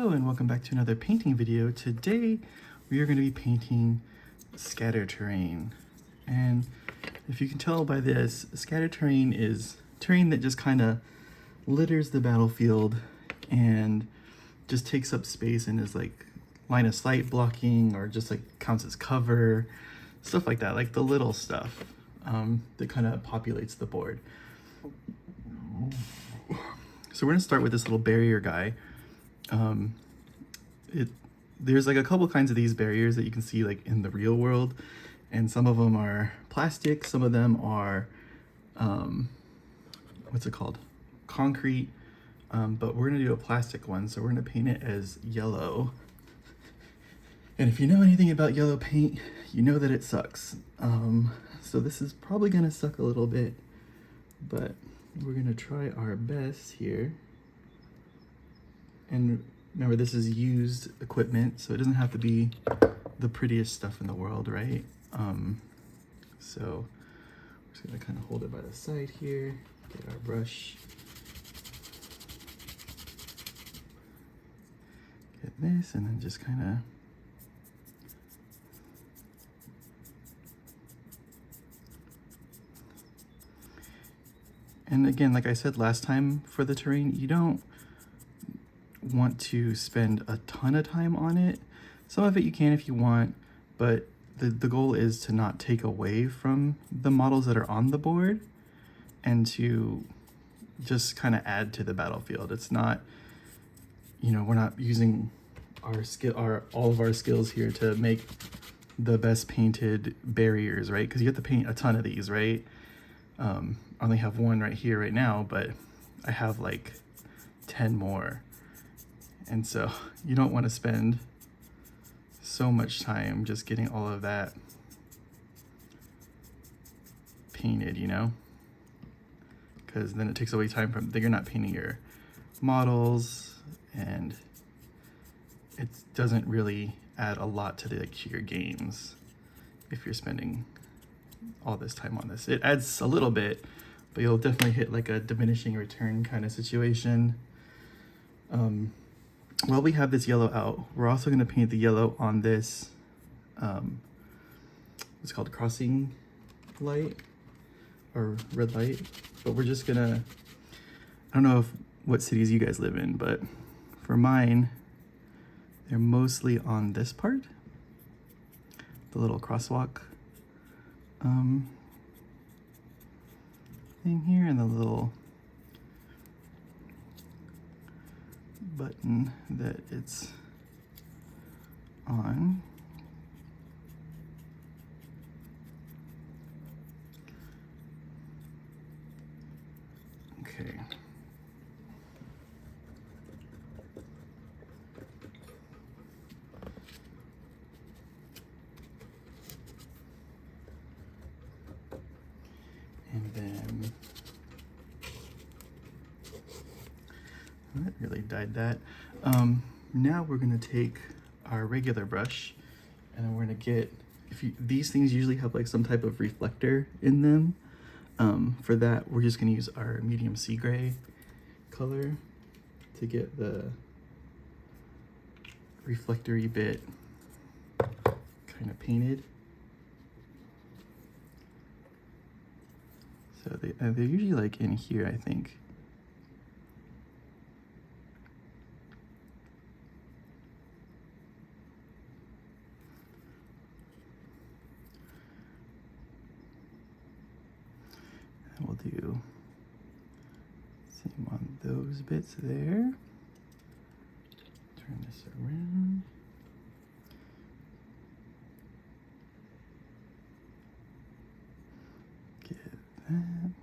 Hello and welcome back to another painting video. Today we are going to be painting scatter terrain. And if you can tell by this, scatter terrain is terrain that just kind of litters the battlefield and just takes up space and is like line of sight blocking or just like counts as cover, stuff like that, like the little stuff that kind of populates the board. So we're going to start with this little barrier guy. There's like a couple kinds of these barriers that you can see like in the real world, and some of them are plastic, some of them are what's it called, concrete, but we're gonna do a plastic one, so we're gonna paint it as yellow. And if you know anything about yellow paint, you know that it sucks. So this is probably gonna suck a little bit, but we're gonna try our best here. And remember, this is used equipment, so it doesn't have to be the prettiest stuff in the world, right? So we're just gonna kind of hold it by the side here, get our brush, get this, and then just kind of and again, like I said last time for the terrain, you don't want to spend a ton of time on it. Some of it you can if you want, but the goal is to not take away from the models that are on the board and to just kind of add to the battlefield. It's not, you know, we're not using all of our skills here to make the best painted barriers, right? Because you have to paint a ton of these, right? I only have one right here right now, but I have like 10 more. And so you don't want to spend so much time just getting all of that painted, you know? Because then it takes away time from, you're not painting your models, and it doesn't really add a lot to your games if you're spending all this time on this. It adds a little bit, but you'll definitely hit like a diminishing return kind of situation. While we have this yellow out, we're also going to paint the yellow on this, it's called crossing light or red light, but we're just gonna, I don't know what cities you guys live in, but for mine, they're mostly on this part, the little crosswalk thing here, and the little button that it's on. Okay. And then that really dyed that. Now we're gonna take our regular brush, and then we're gonna get, these things usually have like some type of reflector in them. For that, we're just gonna use our medium sea gray color to get the reflectory bit kind of painted. So they're usually like in here, I think. And we'll do same on those bits there. Turn this around. Get that. And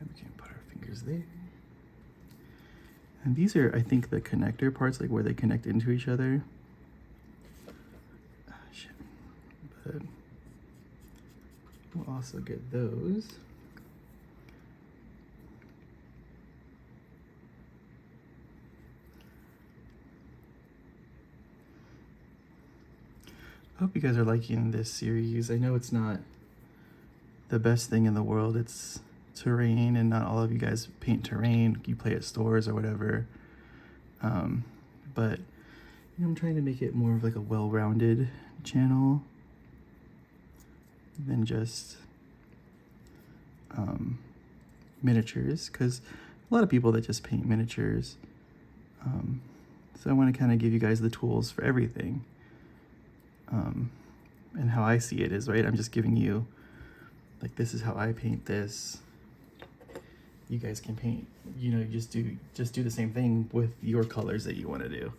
we can put our fingers there. And these are, I think, the connector parts, like where they connect into each other. Ah, shit. But we'll also get those. I hope you guys are liking this series. I know it's not the best thing in the world. It's terrain, and not all of you guys paint terrain. You play at stores or whatever. But I'm trying to make it more of like a well-rounded channel than just miniatures, because a lot of people that just paint miniatures. So I want to kind of give you guys the tools for everything. And how I see it is, right, I'm just giving you, like, this is how I paint this. You guys can paint, you know, just do the same thing with your colors that you want to do.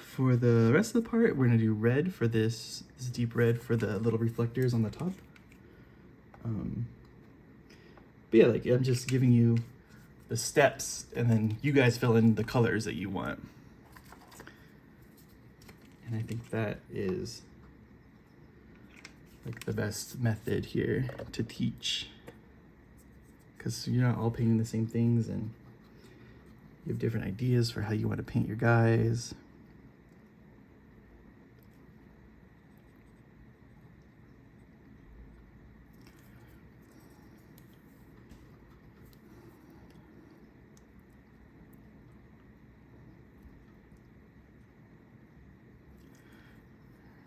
For the rest of the part, we're gonna do red for this deep red for the little reflectors on the top. But yeah, like, I'm just giving you the steps, and then you guys fill in the colors that you want. And I think that is like the best method here to teach, because you're not all painting the same things, and you have different ideas for how you want to paint your guys.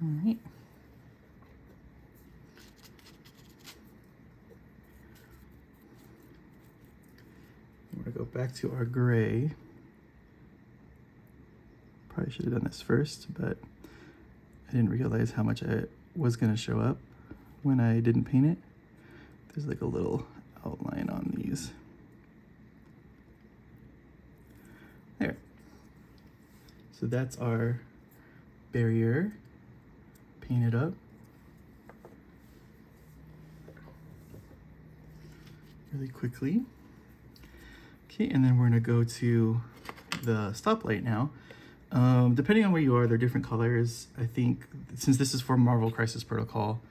All right. We're gonna go back to our gray. Probably should have done this first, but I didn't realize how much I was gonna show up when I didn't paint it. There's like a little outline on these. There. So that's our barrier painted up. Really quickly. Okay, and then we're gonna go to the stoplight now. Depending on where you are, there are different colors. I think since this is for Marvel Crisis Protocol,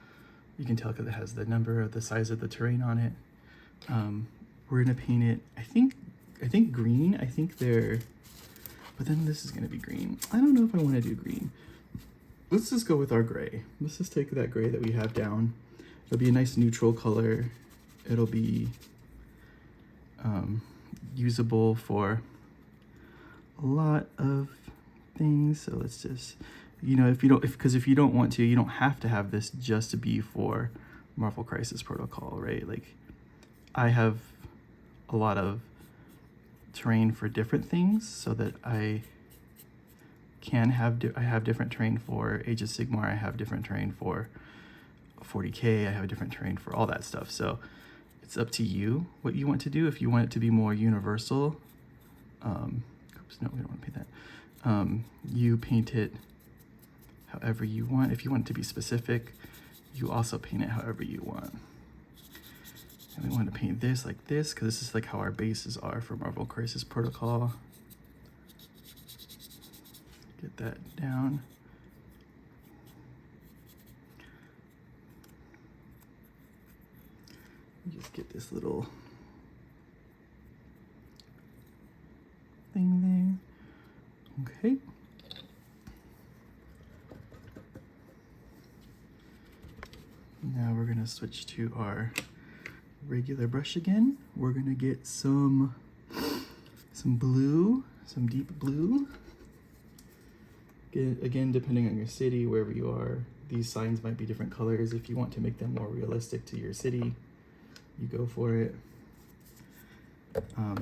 you can tell because it has the number, the size of the terrain on it. We're gonna paint it, I think green. I think they're, but then this is gonna be green. I don't know if I wanna do green. Let's just go with our gray. Let's just take that gray that we have down. It'll be a nice neutral color. It'll be usable for a lot of things. So let's just, you know, if you don't want to, you don't have to have this just to be for Marvel Crisis Protocol, right? Like, I have a lot of terrain for different things, so that I can have I have different terrain for Age of Sigmar. I have different terrain for 40K. I have a different terrain for all that stuff. So it's up to you what you want to do. If you want it to be more universal, oops, no, we don't want to paint that. You paint it however you want. If you want it to be specific, you also paint it however you want. And we want to paint this like this, because this is like how our bases are for Marvel Crisis Protocol. Get that down. Just get this little thing there. Okay. Now we're gonna switch to our regular brush again. We're gonna get some blue, some deep blue. Again, depending on your city, wherever you are, these signs might be different colors. If you want to make them more realistic to your city, you go for it. I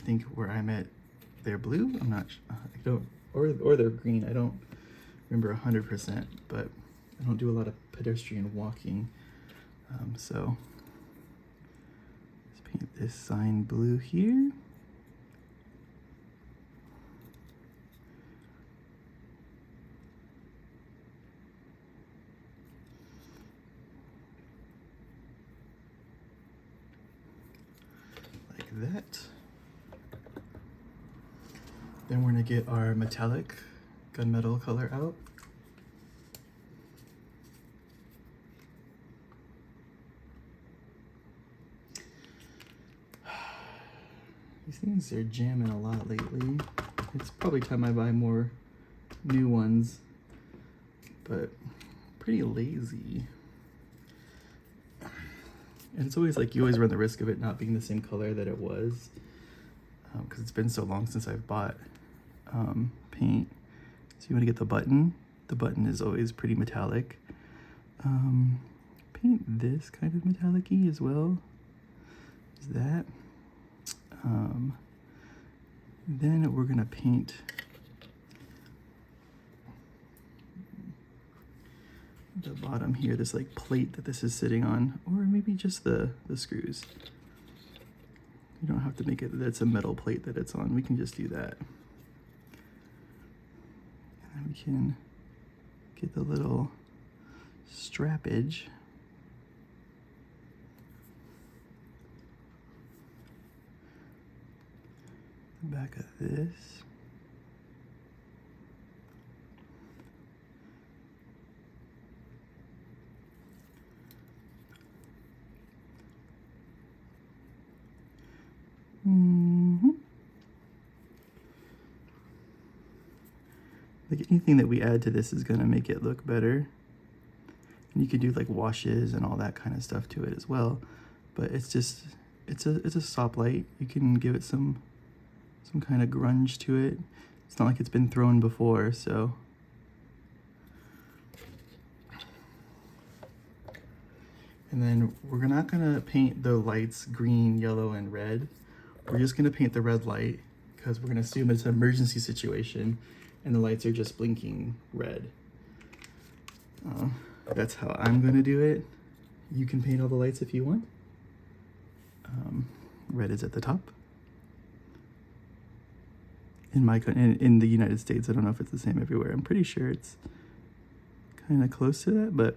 think where I'm at, they're blue. I'm not, I don't, or they're green. I don't remember 100%, but I don't do a lot of pedestrian walking. So let's paint this sign blue here. That. Then we're gonna get our metallic gunmetal color out. These things are jamming a lot lately. It's probably time I buy more new ones, but pretty lazy. And it's always like, you always run the risk of it not being the same color that it was. because it's been so long since I've bought paint. So you want to get the button. The button is always pretty metallic. Paint this kind of metallic-y as well. Is that. Then we're gonna paint the bottom here, this like plate that this is sitting on, or maybe just the screws. You don't have to make it that it's a metal plate that it's on. We can just do that. And then we can get the little strappage. The back of this. Like anything that we add to this is gonna make it look better. And you could do like washes and all that kind of stuff to it as well. But it's just, it's a stop light. You can give it some kind of grunge to it. It's not like it's been thrown before, so. And then we're not gonna paint the lights green, yellow, and red. We're just gonna paint the red light because we're gonna assume it's an emergency situation and the lights are just blinking red. That's how I'm gonna do it. You can paint all the lights if you want. Red is at the top. In the United States, I don't know if it's the same everywhere. I'm pretty sure it's kind of close to that, but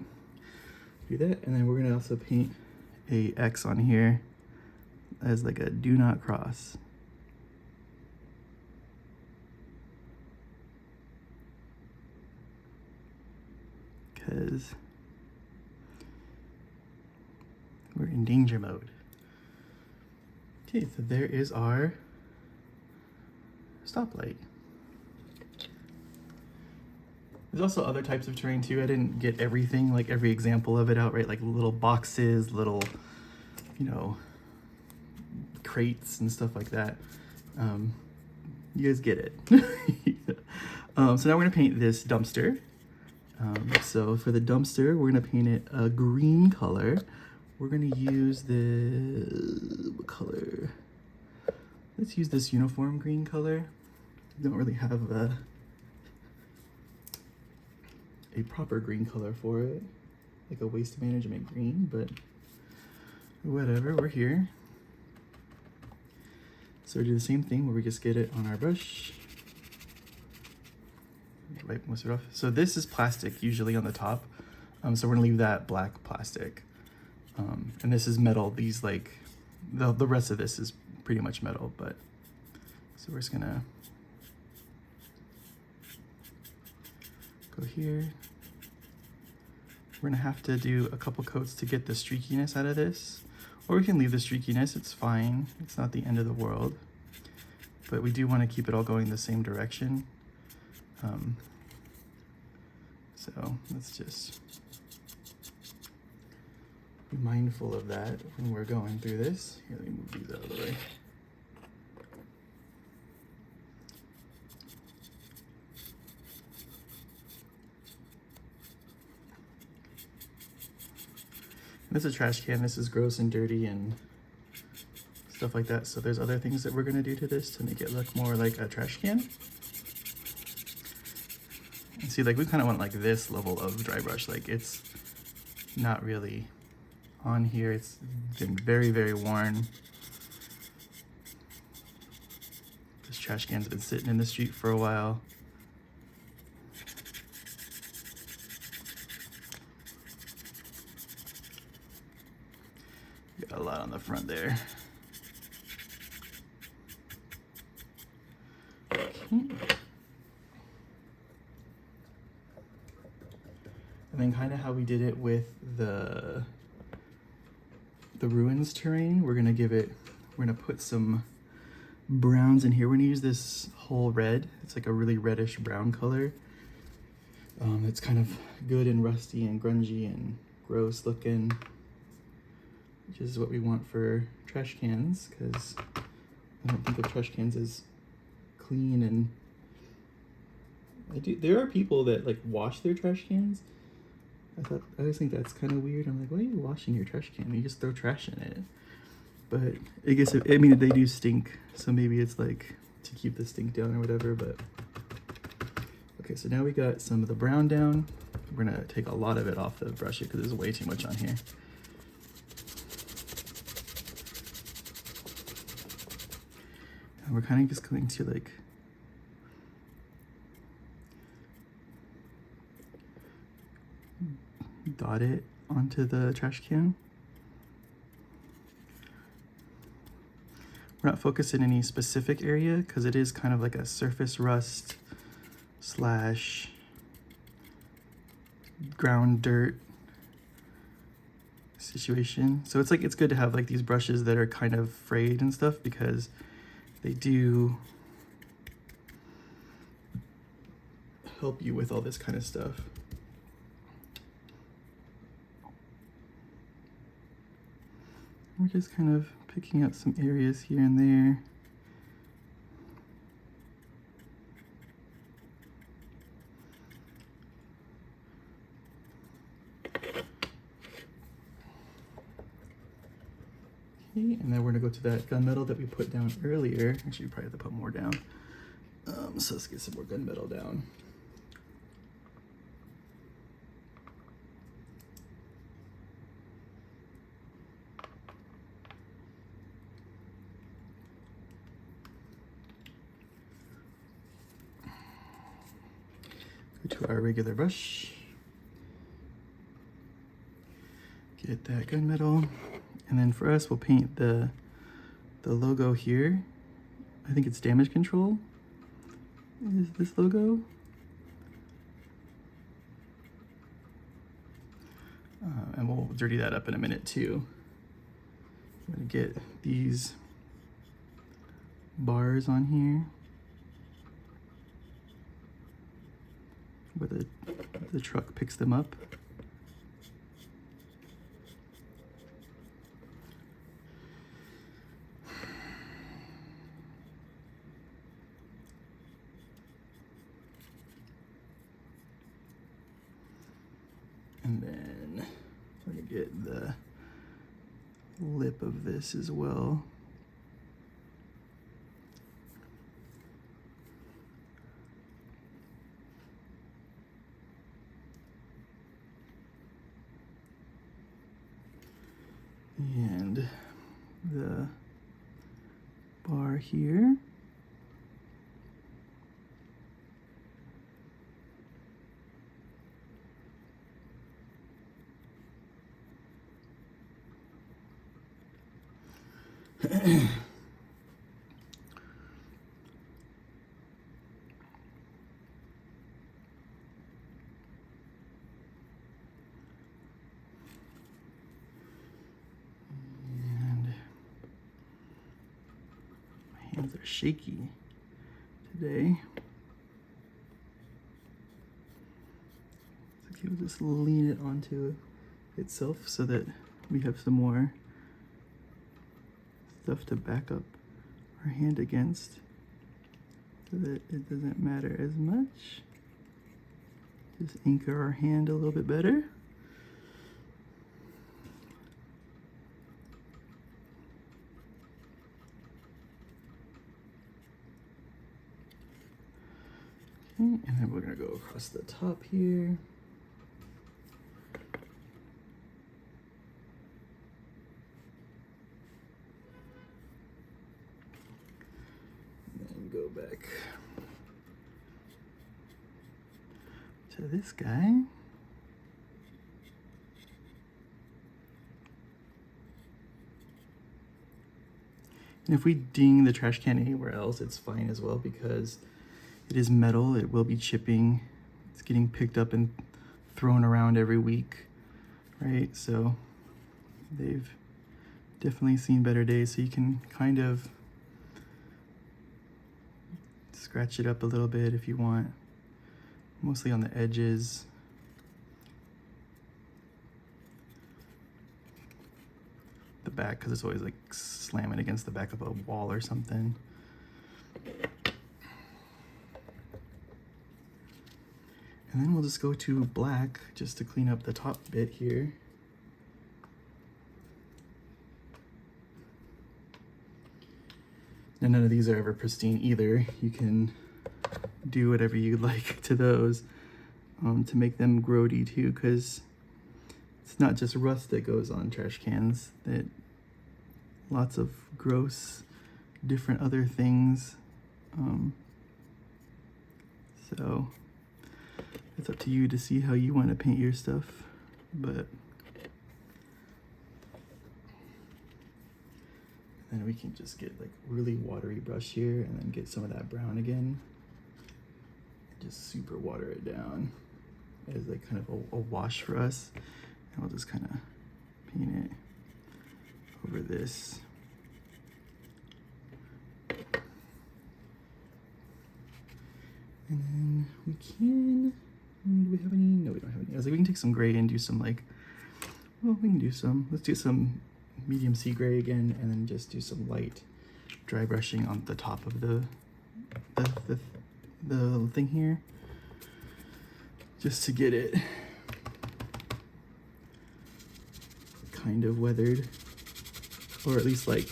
do that. And then we're gonna also paint a X on here as like a do not cross. Because we're in danger mode. Okay, so there is our stoplight. There's also other types of terrain too. I didn't get everything, like every example of it out, right? Like little boxes, little, you know, crates and stuff like that. You guys get it. So now we're gonna paint this dumpster. So for the dumpster, we're gonna paint it a green color. We're gonna use what color? Let's use this uniform green color. Don't really have a proper green color for it, like a waste management green, but whatever, we're here. So we do the same thing where we just get it on our brush. Wipe most of it off. So this is plastic usually on the top. So we're gonna leave that black plastic. And this is metal. These like, the rest of this is pretty much metal, but so we're just gonna go here. We're gonna have to do a couple coats to get the streakiness out of this, or we can leave the streakiness, it's fine. It's not the end of the world, but we do wanna keep it all going the same direction. So let's just be mindful of that when we're going through this. Here, let me move these out of the way. This is a trash can. This is gross and dirty and stuff like that. So there's other things that we're gonna do to this to make it look more like a trash can. And see, like we kind of want like this level of dry brush. Like it's not really on here. It's been very, very worn. This trash can's been sitting in the street for a while. Got a lot on the front there. Okay. And then kind of how we did it with the ruins terrain, we're gonna put some browns in here. We're gonna use this whole red. It's like a really reddish brown color. It's kind of good and rusty and grungy and gross looking, which is what we want for trash cans, because I don't think of trash cans as clean, and there are people that like wash their trash cans. I always think that's kind of weird. I'm like, why are you washing your trash can? You just throw trash in it. But I guess, I mean, they do stink, so maybe it's like to keep the stink down or whatever, but. Okay, so now we got some of the brown down. We're gonna take a lot of it off the brush because there's way too much on here. And we're kind of just going to like dot it onto the trash can. We're not focused in any specific area because it is kind of like a surface rust slash ground dirt situation. So it's like, it's good to have like these brushes that are kind of frayed and stuff because they do help you with all this kind of stuff. We're just kind of picking out some areas here and there. Okay, and then we're gonna go to that gunmetal that we put down earlier. Actually, we probably have to put more down. So let's get some more gunmetal down. Go to our regular brush. Get that gunmetal. And then for us, we'll paint the logo here. I think it's Damage Control. Is this logo? And we'll dirty that up in a minute too. I'm gonna get these bars on here where the truck picks them up. And then we're gonna get the lip of this as well. And the bar here. Hands are shaky today. So we'll just lean it onto itself so that we have some more stuff to back up our hand against so that it doesn't matter as much. Just anchor our hand a little bit better. Okay, and then we're gonna go across the top here. Go back to this guy. And if we ding the trash can anywhere else, it's fine as well because it is metal. It will be chipping. It's getting picked up and thrown around every week, right? So they've definitely seen better days. So you can kind of scratch it up a little bit if you want, mostly on the edges. The back because it's always like slamming against the back of a wall or something. And then we'll just go to black just to clean up the top bit here. And none of these are ever pristine either. You can do whatever you like to those to make them grody too, because it's not just rust that goes on trash cans, that lots of gross different other things. So it's up to you to see how you want to paint your stuff, but then we can just get like really watery brush here and then get some of that brown again. Just super water it down as like kind of a wash for us. And we'll just kind of paint it over this. And then we can, do we have any? No, we don't have any. I was like, we can take some gray and do some like, well, we can do some, let's do some medium sea gray again, and then just do some light dry brushing on the top of the thing here, just to get it kind of weathered, or at least like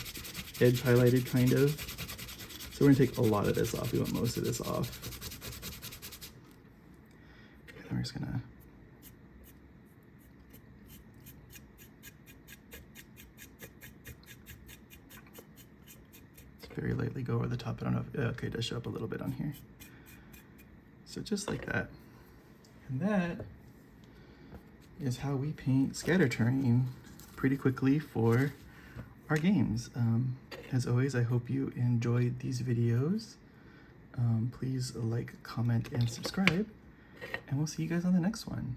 edge highlighted kind of. So we're gonna take a lot of this off. We want most of this off. And then we're just gonna very lightly go over the top. I don't know if, okay, it does show up a little bit on here. So just like that. And that is how we paint scatter terrain pretty quickly for our games. As always, I hope you enjoyed these videos. Please like, comment, and subscribe, and we'll see you guys on the next one.